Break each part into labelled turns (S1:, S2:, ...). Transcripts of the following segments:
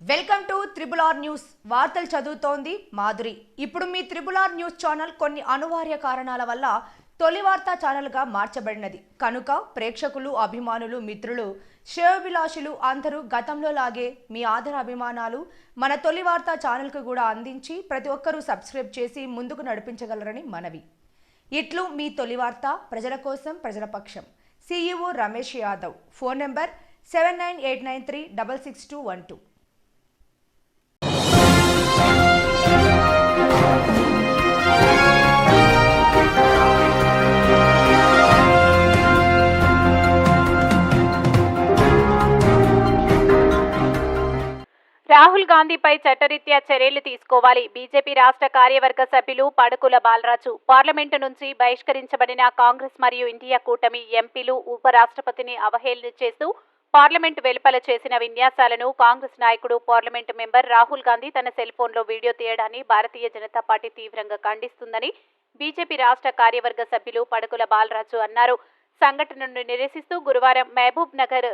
S1: Welcome to triple R news. వార్తలు చదువుతోంది మాధురి. ఇప్పుడు మీ త్రిబుల్ ఆర్ న్యూస్ ఛానల్ కొన్ని అనివార్య కారణాల వల్ల తొలి వార్తా ఛానల్గా మార్చబడినది. కనుక ప్రేక్షకులు, అభిమానులు, మిత్రులు, శ్రేయోభిలాషులు అందరూ గతంలో లాగే మీ ఆదర అభిమానాలు మన తొలి వార్తా ఛానల్కు కూడా అందించి ప్రతి ఒక్కరూ సబ్స్క్రైబ్ చేసి ముందుకు నడిపించగలరని మనవి. ఇట్లు మీ తొలి వార్త, ప్రజల కోసం, ప్రజల పక్షం. CEO Ramesh Yadav. Phone number 7989366212.
S2: Rahul గాంధీపై చట్టరీత్యా చర్యలు తీసుకోవాలి. బీజేపీ రాష్ట్ర కార్యవర్గ సభ్యులు పడుకుల బాలరాజు. పార్లమెంటు నుంచి బహిష్కరించబడిన కాంగ్రెస్ మరియు ఇండియా కూటమి ఎంపీలు ఉపరాష్ట్రపతిని అవహేళన చేస్తూ పార్లమెంటు వెలుపల చేసిన విన్యాసాలను కాంగ్రెస్ నాయకుడు, పార్లమెంటు మెంబర్ రాహుల్ గాంధీ తన సెల్ ఫోన్లో వీడియో తీయడాన్ని భారతీయ జనతా పార్టీ తీవ్రంగా ఖండిస్తుందని బీజేపీ రాష్ట్ర కార్యవర్గ సభ్యులు పడుకుల బాలరాజు అన్నారు. సంఘటనను నిరసిస్తూ గురువారం మహబూబ్ నగర్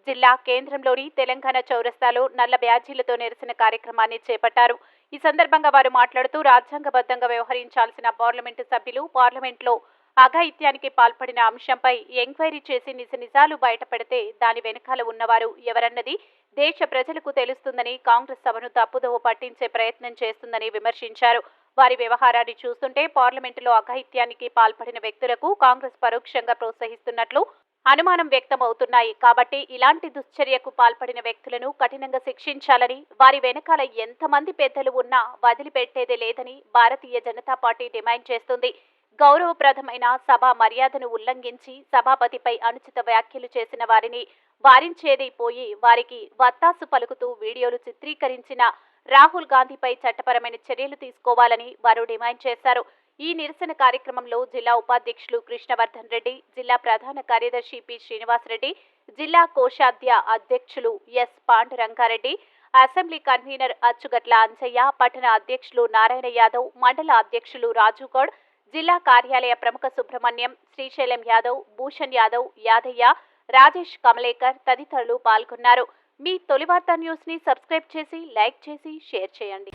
S2: జిల్లా కేంద్రంలోని తెలంగాణ చౌరస్తాలో నల్ల బ్యాడ్జీలతో నిరసన కార్యక్రమాన్ని చేపట్టారు. ఈ సందర్భంగా వారు మాట్లాడుతూ రాజ్యాంగబద్ధంగా వ్యవహరించాల్సిన పార్లమెంటు సభ్యులు పార్లమెంట్లో అఘాయిత్యానికి పాల్పడిన అంశంపై ఎంక్వైరీ చేసి నిజాలు బయటపెడితే దాని వెనుకాల ఉన్నవారు ఎవరన్నది దేశ ప్రజలకు తెలుస్తుందని, కాంగ్రెస్ సభను తప్పుదోవ పట్టించే ప్రయత్నం చేస్తుందని విమర్శించారు. వారి వ్యవహారాన్ని చూస్తుంటే పార్లమెంటులో అఘాయిత్యానికి పాల్పడిన వ్యక్తులకు కాంగ్రెస్ పరోక్షంగా ప్రోత్సహిస్తున్నట్లు అనుమానం వ్యక్తమవుతున్నాయి. కాబట్టి ఇలాంటి దుశ్చర్యకు పాల్పడిన వ్యక్తులను కఠినంగా శిక్షించాలని, వారి వెనకాల ఎంతమంది పెద్దలు ఉన్నా వదిలిపెట్టేదే లేదని భారతీయ జనతా పార్టీ డిమాండ్ చేస్తుంది. గౌరవప్రదమైన సభా మర్యాదను ఉల్లంఘించి సభాపతిపై అనుచిత వ్యాఖ్యలు చేసిన వారిని వారించేది పోయి వారికి వత్తాసు పలుకుతూ వీడియోలు చిత్రీకరించిన రాహుల్ గాంధీపై చట్టపరమైన చర్యలు తీసుకోవాలని వారు డిమాండ్ చేశారు. ఈ నిరసన కార్యక్రమంలో జిల్లా ఉపాధ్యక్షులు కృష్ణవర్ధన్ రెడ్డి, జిల్లా ప్రధాన కార్యదర్శి పి శ్రీనివాసరెడ్డి, జిల్లా కోశాధ్య అధ్యక్షులు S Pandurangareddy, assembly convener Achugatla Anjaiah, పట్టణ అధ్యక్షులు నారాయణ యాదవ్, మండల అధ్యక్షులు రాజుగౌడ్, జిల్లా కార్యాలయ ప్రముఖ సుబ్రహ్మణ్యం, శ్రీశైలం యాదవ్, భూషణ్ యాదవ్, యాదయ్య, రాజేష్ కమలేకర్ తదితరులు పాల్గొన్నారు. మీ తొలి వార్తా న్యూస్ ని సబ్స్క్రైబ్ చేసి, లైక్ చేసి, షేర్ చేయండి.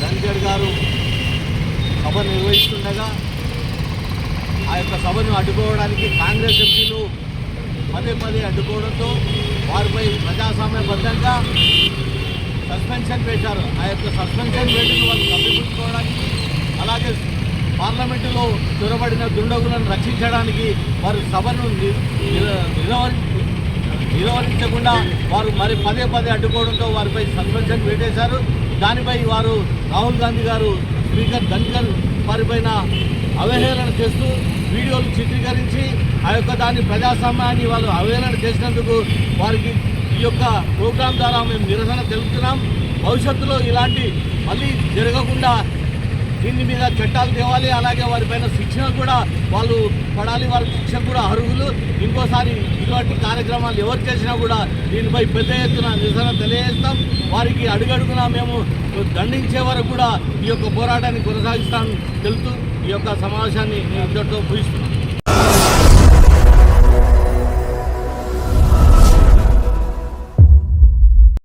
S3: ధన్గడ్ గారు సభ నిర్వహిస్తుండగా ఆ యొక్క సభను అడ్డుకోవడానికి కాంగ్రెస్ ఎంపీలు పదే అడ్డుకోవడంతో వారిపై ప్రజాస్వామ్యబద్ధంగా సస్పెన్షన్ వేశారు. ఆ యొక్క సస్పెన్షన్ వేటును వాళ్ళు కప్పిపుచ్చుకోవడానికి, అలాగే పార్లమెంటులో చొరబడిన దుండగులను రక్షించడానికి వారు సభను నిర్వహించకుండా వారు మరి పదే అడ్డుకోవడంతో వారిపై సస్పెన్షన్ వేటేశారు. దానిపై వారు రాహుల్ గాంధీ గారు స్పీకర్ ధన్కర్ వారిపైన అవహేళన చేస్తూ వీడియోలు చిత్రీకరించి ఆ యొక్క దాని ప్రజాస్వామ్యాన్ని వాళ్ళు అవహేళన చేసినందుకు వారికి ఈ యొక్క ప్రోగ్రాం ద్వారా మేము నిరసన తెలుపుతున్నాం. భవిష్యత్తులో ఇలాంటి మళ్ళీ జరగకుండా దీని మీద చట్టాలు తేవాలి, అలాగే వారిపైన శిక్షణ కూడా వాళ్ళు పడాలి, వారి శిక్షణ కూడా అర్హులు. ఇంకోసారి ఇటువంటి కార్యక్రమాలు ఎవరు చేసినా కూడా దీనిపై పెద్ద ఎత్తున నిరసన తెలియజేస్తాం. వారికి అడుగడుగునా మేము దండించే వరకు కూడా ఈ యొక్క పోరాటాన్ని కొనసాగిస్తామని తెలుపుతూ ఈ యొక్క సమావేశాన్ని ఇంతటితో ముగిస్తున్నాం.